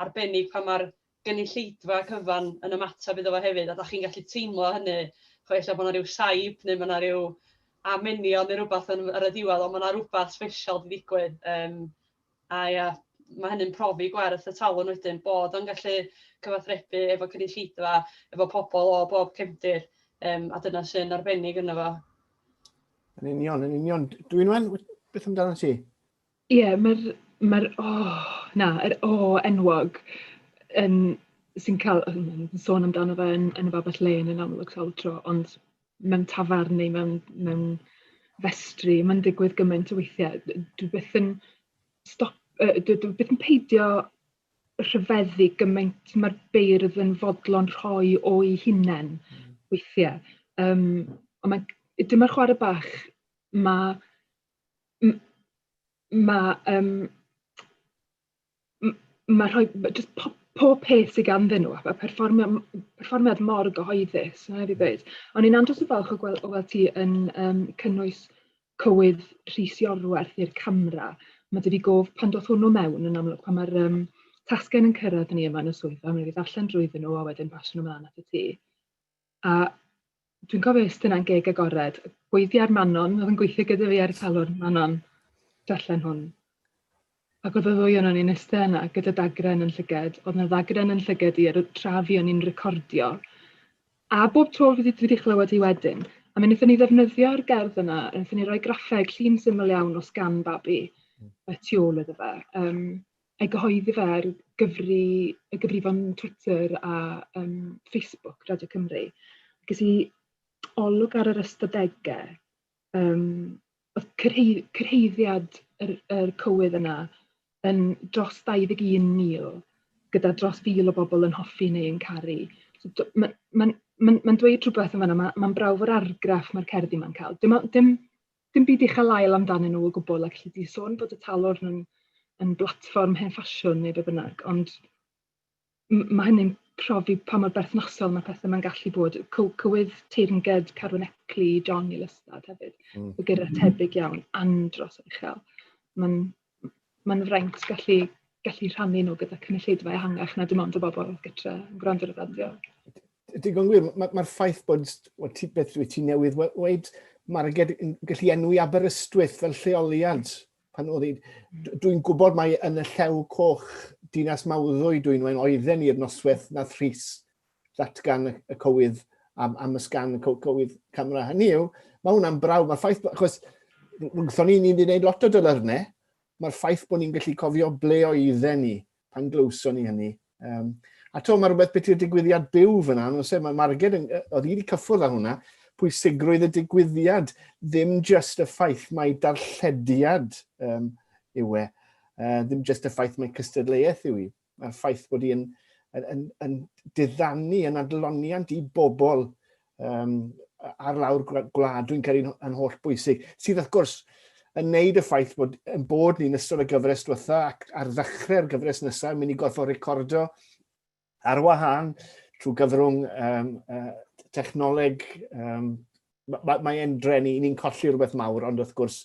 arbennig pan mae'r gynulleidfa cyfan yn ymatab iddo fo hefyd, a da chi'n gallu teimlo hynny, chweithio bod yna rhyw saib, neu mae yna rhyw amenion neu rhywbeth ar y diwedd, ond mae yna rhywbeth special wedi digwydd. A ia, mae hynny'n profi gwerth y Talwrn wedyn, bod o'n gallu cyfathrebu efo cynulleidfa, efo pobl o bob cefndir. A dyna sy'n arbennig yna fo. Yn union. Dwynwen, beth amdano ti? Ie, mae'r enwog sy'n cael, sôn amdano fe yn y babell len yn amlwg sawl tro, ond mewn tafarnu, mewn festri, mae'n digwydd gymaint o weithiau. Dwi byth yn peidio rhyfeddu gymaint mae'r beirdd yn fodlon rhoi o'i hunain weithiau. Ond dim ar chwarae bach, mae rhoi just pob peth sydd ganddyn nhw, a perfformiad mor gyhoeddus, ond ni'n andros o falch o gweld ti yn cynnwys cywydd Rhys Iorwerth i'r camera. Mae wedi gof pan doth hwnnw mewn yn amlwg, pan mae'r tasgen yn cyrraedd ni yma yn y swyddfa, mae'n wedi allan drwyddyn nhw a wedyn pasio nhw ymlaen at y tŷ. A dwi'n cofio ystyn yna'n geg agored, gweiddiau'r Manon, oedd yn gweithio gyda fi ar y Talwrn, Manon, darllen hwn. Ac oedd y ddwy o'n i'n ystyn yna gyda dagren yn llyged, oedd yna ddagren yn llyged i'r trafi o'n i'n recordio. A bob tro fi wedi chlywed i wedyn, a mi wnaethon ni ddefnyddio'r gerdd yna, wnaethon ni roi graffeg llun syml iawn o sgan babi, tu ôl iddo fe, a'i gyhoeddi fe ar y gyfrifon Twitter a Facebook, Radio Cymru. Ges i olwg ar yr ystadegau, oedd cyrheiddiad yr cywydd yna yn dros 21,000, gyda dros 1,000 o bobl yn hoffi neu yn caru. Mae'n dweud rhywbeth yn fan'na, mae'n brawf o'r argraff mae'r cerddi ma'n cael. Dim byd i chael ail amdanyn nhw o gwbl, ac lle di sôn bod y Talwrn yn blatfform hen ffasiwn neu be bynnag, ond mae hynny'n profi pa mor berthnasol mae pethau mae'n gallu bod. Cywydd teyrnged Carwyn Ecli, John i Lystad hefyd. Y gyrra tebyg iawn, andros o uchel. Mae'n fraint gallu rhannu nhw gyda cynulleidfa ehangach na dim ond o bobl gytre yn gwrando ar y radio. Digon gwir, mae'r ffaith bod beth ti newydd weid, Marged yn gallu enwi Aberystwyth fel lleoliad. Dwi'n gwybod mai yn y Llew Coch Dinas Mawddwy Dwynwen oedden ni'r noswaith nath Rhys ddatgan y cywydd am ysgan y cywydd camera. Hynny yw, mae hwnna'n braw. Mae'r ffaith, achos rwy'n ni'n wedi gwneud lot o dylyrnau, mae'r ffaith bod ni'n gallu cofio ble oedden ni pan glywson ni hynny. A to, mae rhywbeth beth yw'r digwyddiad byw fyna. Mae Marged, oedd i wedi cyffwrdd â hwnna, pwysigrwydd y digwyddiad, ddim just y ffaith mae darllediad yw e. ddim jyst y ffaith mae'n cystadleuydd yw hi. Mae'r ffaith bod hi'n diddannu yn adloniant i bobl ar lawr gwlad dwi'n cael yn holl bwysig. Sydd wrth gwrs yn neud y ffaith bod ni'n ystod y gyfres diwetha ac ar ddechrau'r gyfres nesaf yn mynd i gorfod recordo ar wahân trwy gyfrwng technoleg. Mae'n drenu, ni'n colli rhywbeth mawr, ond wrth gwrs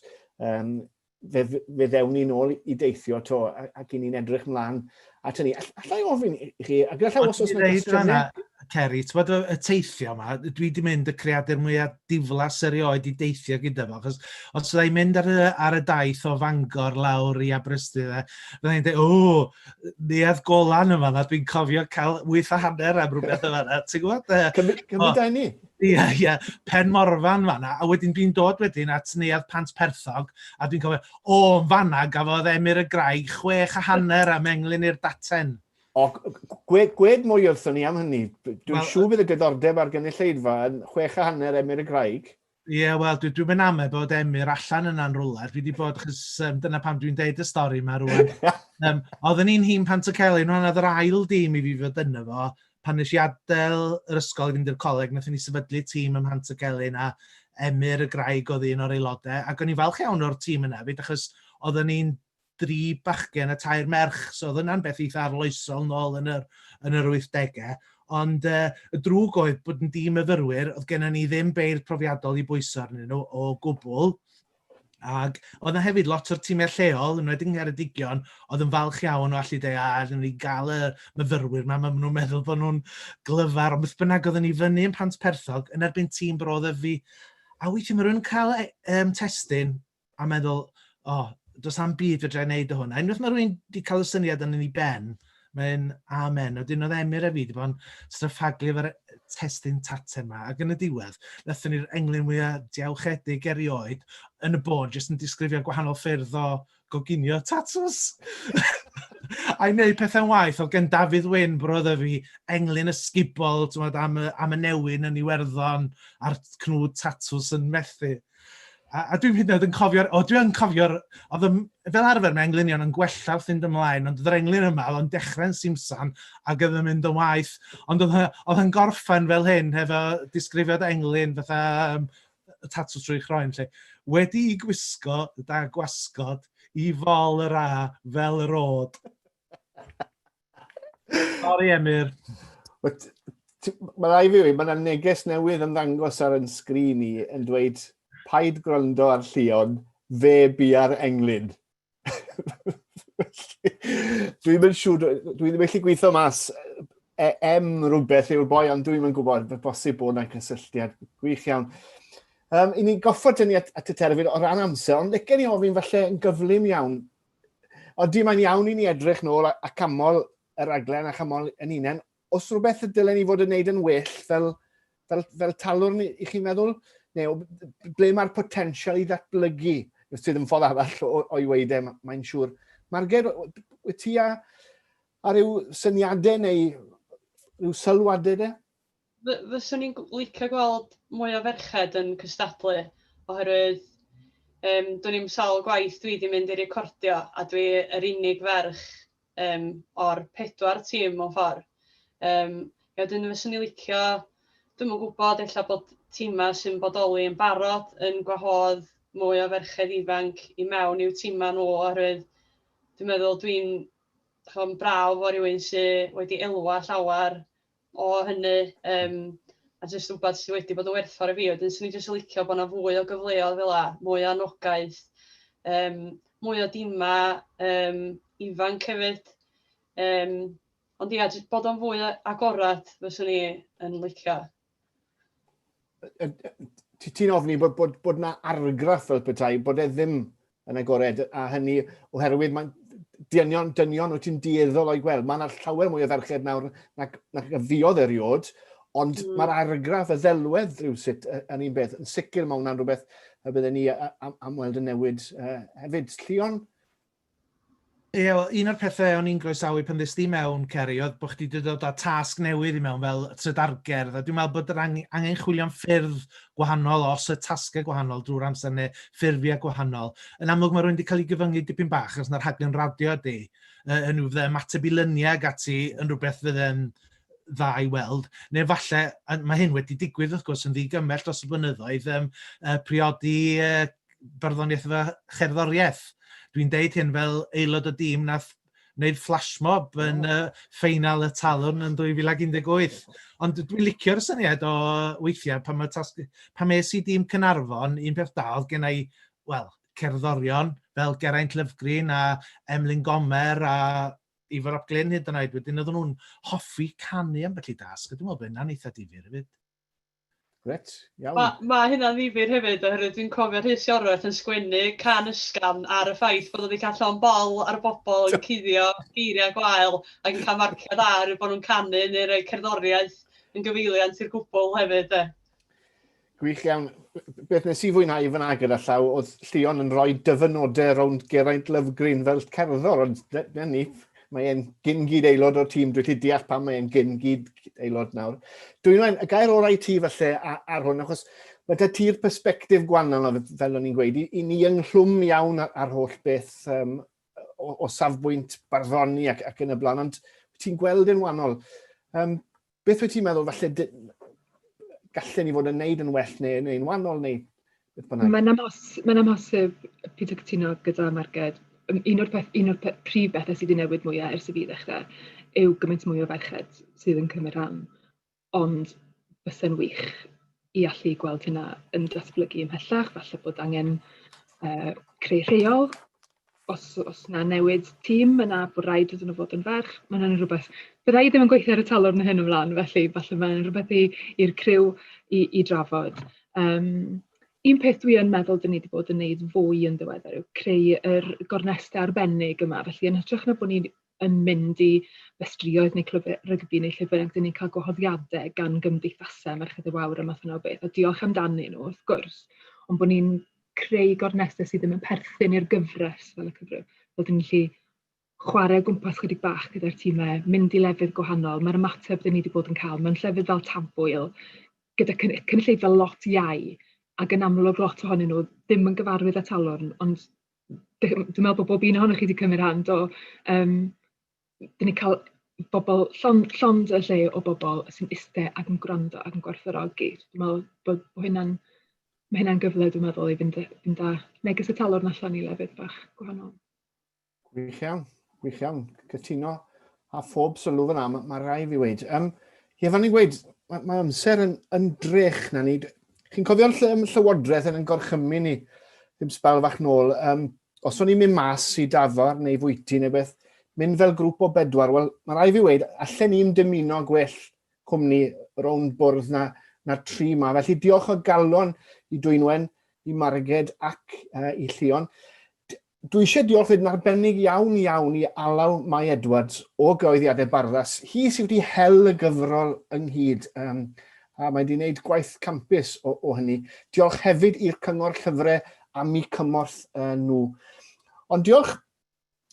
fe ddewn ni nôl i deithio to ac i ni'n edrych mlaen at hynny. Allai ofyn i chi, a gyda llaw os oes yna gwestiynau? Ceri, ti'n bod y teithio yma, dwi wedi mynd y creadur mwyaf diflas erioed i deithio gyda fo, achos os ydych mynd ar y daith o Fangor lawr i Aberystwyth, byddai'n dweud, neuadd golan yma, dwi'n cofio cael 8:30 am rhywbeth yma, ti'n gwybod? Cymryd da ni? Ie, pen morfan fanna, a wedyn dwi'n dod wedyn at neuadd Pant Perthog, a dwi'n cofio, yn fanna gafodd Emyr y Graig 6:30 am englyn i'r daten. Gwed mwy wrthon ni am hynny. Dwi'n siŵr bydd y diddordeb ar gynulleidfa yn 6:30 Emyr y Graig. Ie, wel, dwi'n mynd am bod Emyr allan yna'n rwler. Dwi wedi bod, chys dyna pam dwi'n deud y stori yma rwan. Oedden ni'n hun Pantycelyn, hwnna oedd yr ail dîm i fi fod yna fo. Pan nes i adael yr ysgol i fynd i'r coleg, nathon ni sefydlu tîm ym Pantycelyn a Emyr y Graig oedd un o'r aelodau. Ac o'n i'n falch iawn o'r tîm yna, achos oedden ni'n 3 bachgen a 2 merch, so oedd yna'n beth eitha arloesol nôl yn yr 80au. Ond y drwg oedd bod yn dîm myfyrwyr, oedd gennym ni ddim beirdd profiadol i bwyso arnyn nhw o gwbl. Ac oedd yna hefyd lot o'r tîmau lleol, yn wedi Ngheredigion, oedd yn falch iawn o allu dweud, ni gael y myfyrwyr yma, maen nhw'n meddwl bod nhw'n glyfar, ond beth bynnag oedden ni fyny yn Pant Perthog, yn erbyn tîm brodd y fi. A weithio mae rhywun cael testyn a meddwl, does am byd fydra i wneud o hwnna. Unwaith mae rhywun wedi cael y syniad yn ei ben, mae'n amen. Oedden oedd Emyr a fi wedi bod yn straffaglu efo'r testyn taten yma. Ac yn y diwedd, nathon ni'r englyn mwyaf diawchedig erioed yn y bod, jyst yn disgrifio gwahanol ffyrdd o goginio tatws. A'i wneud pethau'n waith, oedd gen Dafydd Wyn, brodd y fi, englyn ysgubol am y newyn yn Iwerddon a'r cnwd tatws yn methu. A dwi'n hyd yn cofio, oedd fel arfer mae englynion yn gwella wrth fynd ymlaen, ond oedd yr englyn yma, oedd o'n dechrau'n Simson ac oedd yn mynd yn waith, ond oedd yn gorffen fel hyn, hefo disgrifiad englyn fatha tatws trwy chroen, lle wedi i gwisgo da gwasgod i fol yr a fel yr od. Sori, Emyr. Mae rai fi, mae yna neges newydd yn ddangos ar yn sgrin i yn dweud paid gwrando ar Llion, fe bu ar englyn. Dwi'n mynd siŵr, dwi'n gallu gweithio mas rhywbeth yw'r boi, ond dwi'n mynd gwybod, fe bosib bod yna'n cysylltiad. Gwych iawn. I ni goffod hynny at y terfyn o ran amser, ond lecen ni ofyn falle yn gyflym iawn. Odi mae'n iawn i ni edrych nôl a camol y raglen a chamol yn unen. Os rhywbeth y dylen ni fod yn neud yn well fel talwrn i chi'n meddwl? Neu, ble mae'r potensial i ddatblygu? Os ti ddim ffordd arall o'i weid mae'n siŵr. Marged, wyt ti a ryw syniadau neu ryw sylwadau de? Fyswn i'n licio gweld mwy o ferched yn cystadlu, oherwydd dwi'n i'n sawl gwaith dwi wedi mynd i recordio, a dwi yr unig ferch o'r 4 tîm mewn ffordd. Wedyn fyswn i'n licio, dwi'n yn gwybod eilla bod tîmau sy'n bodoli yn barod yn gwahodd mwy o ferched ifanc i mewn i'w tîmau nhw, oherwydd dwi'n meddwl dwi'n braf o rywun sydd wedi elwa llawer o hynny, a jyst rhywbeth sydd wedi bod yn werthfawr i fi. Wedyn swn i jyst yn licio bod yna fwy o gyfleoedd fel la, mwy o anogaeth, mwy o dimau ifanc hefyd. Ond ia, jyst bod o'n fwy agorad fyswn i yn licio. Ti'n ofni bod yna argraff fel petai, bod e ddim yn agored, a hynny oherwydd mae'n dynion wyt ti'n dieddol o'i gweld. Mae yna llawer mwy o ferched nawr na fiodd eriod, ond mae'r argraff, y ddelwedd rhywsut yn un beth. Yn sicr mae hwnna'n rhywbeth y byddwn ni am weld y newid hefyd. Llion? Ie, un o'r pethau o'n i'n groesawu pan ddys di mewn, Ceri, oedd bod chdi wedi dod â tasg newydd i mewn fel trydargerdd, a dwi'n meddwl bod yr angen chwilio'n ffyrdd gwahanol os y tasgau gwahanol drwy'r amser neu ffurfiau gwahanol. Yn amlwg mae rhywun wedi cael ei gyfyngu dipyn bach, os yna'r rhaglen radio ydi, yn nhw fydde ymateb i lyniau ag ati yn rhywbeth fydde'n dda i weld, neu falle, mae hyn wedi digwydd wrth gwrs yn ddigymell dros y blynyddoedd, priodi barddoniaeth efo cherddoriaeth. Dwi'n deud hyn fel aelod o dîm nath wneud flashmob yn ffeinal y Talwrn yn 2018. Ond dwi'n licio'r syniad o weithiau pan mes i dîm Cynarfon, un peth da oedd gennau, wel, cerddorion fel Geraint Lyfgrin a Emlyn Gomer a Ifar Ap Glyn hyd yn oed. Wedyn oedden nhw'n hoffi canu am felly dasg. Dwi'n meddwl bod hynna'n eitha difyr hefyd. Gret, iawn. Mae hynna'n ddifyr hefyd, oherwydd dwi'n cofio Rhys Iorwerth yn sgwennu can ysgan ar y ffaith bod wedi cael llon bol ar y bobl yn cuddio geiriau gwael ac yn cael marciad ar bod nhw'n canu neu rhoi cerddoriaeth yn gyfeiliant i'r cwbl hefyd. Gwych iawn. Beth nes i fwynhau fyna gyda llaw, oedd Llion yn rhoi dyfynodau rownd Geraint Lyfgrin fel cerddor, ond ni, mae e'n gyn-gyd aelod o'r tîm, dwi'n deall pam mae e'n gyn-gyd aelod nawr. Dwynwen, y gair orau ti falle ar hwn, achos mae dy ti'r persbectif gwahanol, fel o'n i'n gweud, i ni ynghlwm iawn ar holl beth o safbwynt barddoni ac yn y blaen, ond ti'n gweld yn wahanol. Beth wyt ti'n meddwl, falle gallen ni fod yn neud yn well neu'n wahanol neu beth bynnag? Mae'n amhosib Peter cytuno gyda Marged. Un o'r prif bethau sydd wedi newid mwyaf ers y fi ddechrau yw gymaint mwy o ferched sydd yn cymryd rhan. Ond bysa'n wych i allu gweld hynna yn datblygu ymhellach, falle bod angen creu rheol. Os yna newid tîm, yna bod rhaid iddyn nhw fod yn ferch. Mae hynny'n rhywbeth. Byddai ddim yn gweithio ar y Talwrn hyn ymlaen, felly mae'n rhywbeth i'r criw i drafod. Un peth dwi yn meddwl dyn ni wedi bod yn gwneud fwy yn ddiweddar yw creu yr gornestau arbennig yma. Felly yn hytrach na bod ni yn mynd i festrioedd neu clwb rygbi neu lle bynnag, dyn ni'n cael gwahoddiadau gan gymdeithasau Merched y Wawr a math yna o beth. A diolch amdanyn nhw, wrth gwrs. Ond bod ni'n creu gornestau sydd ddim yn perthyn i'r gyfres fel y cyfryw. Bod ni'n gallu chwarae gwmpas chydig bach gyda'r tîmau, mynd i lefydd gwahanol. Mae'r ymateb dyn ni wedi bod yn cael mewn llefydd fel Tabwyl, gyda cynulleidfa lot iau. Ac yn amlwg lot ohonyn nhw ddim yn gyfarwydd â Talwrn, ond dwi'n meddwl bod bob un ohonoch chi wedi cymryd rhan o, dyn ni cael bobl, llond y lle o bobl sy'n iste ac yn gwrando ac yn gwerthfawrogi. Dwi'n meddwl bod mae hynna'n gyfle, dwi'n meddwl, i fynd â neges y Talwrn allan i lefydd bach gwahanol. Gwych iawn. Cytuno a phob sylw fyna, mae rai fi weid. Ie, fan ni'n gweud, mae amser yn drech na ni. Chi'n cofio'r llywodraeth yn gorchymyn ni, ddim sbel fach nôl, os o'n i'n mynd mas i Dafar neu Fwyty neu beth, mynd fel grŵp o 4, wel, mae rai fi weid, allan ni'n dymuno gwell cwmni rownd bwrdd na'r 3 yma. Felly diolch o galon i Dwynwen, i Marged ac i Llion. Dwi eisiau diolch yn arbennig iawn i Alaw Mai Edwards o Gyhoeddiadau Barddas. Hi sydd wedi hel y gyfrol ynghyd. A mae wedi gwneud gwaith campus o hynny. Diolch hefyd i'r cyngor llyfrau am eu cymorth nhw. Ond diolch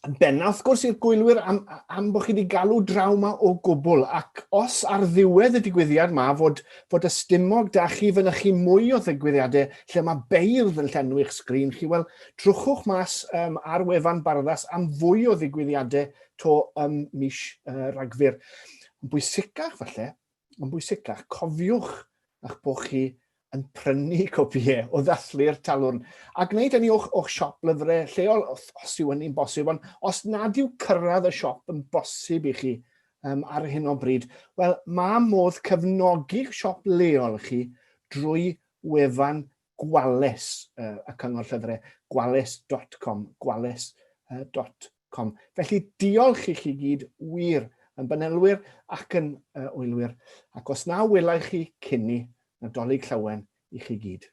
yn benna, wrth gwrs, i'r gwylwyr am bod chi wedi galw draw yma o gwbl. Ac os ar ddiwedd y digwyddiad yma fod y stumog da chi fynychu mwy o ddigwyddiadau lle mae beirdd yn llenwi'ch sgrin chi, wel, trwchwch mas ar wefan Barddas am fwy o ddigwyddiadau to mis Rhagfyr. Yn bwysicach falle, cofiwch eich bod chi yn prynu copïau o Dathlu'r Talwrn. A gwneud hynny o'ch siop lyfrau lleol, os yw hynny'n bosib, ond os nad yw cyrraedd y siop yn bosib i chi ar hyn o bryd, wel, mae modd cefnogi'ch siop leol chi drwy wefan gwales y cyngor llyfrau, gwales.com. Felly diolch i chi gyd wir yn banelwyr ac yn wylwyr. Ac os na welai chi cynni, Nadolig llawen i chi gyd.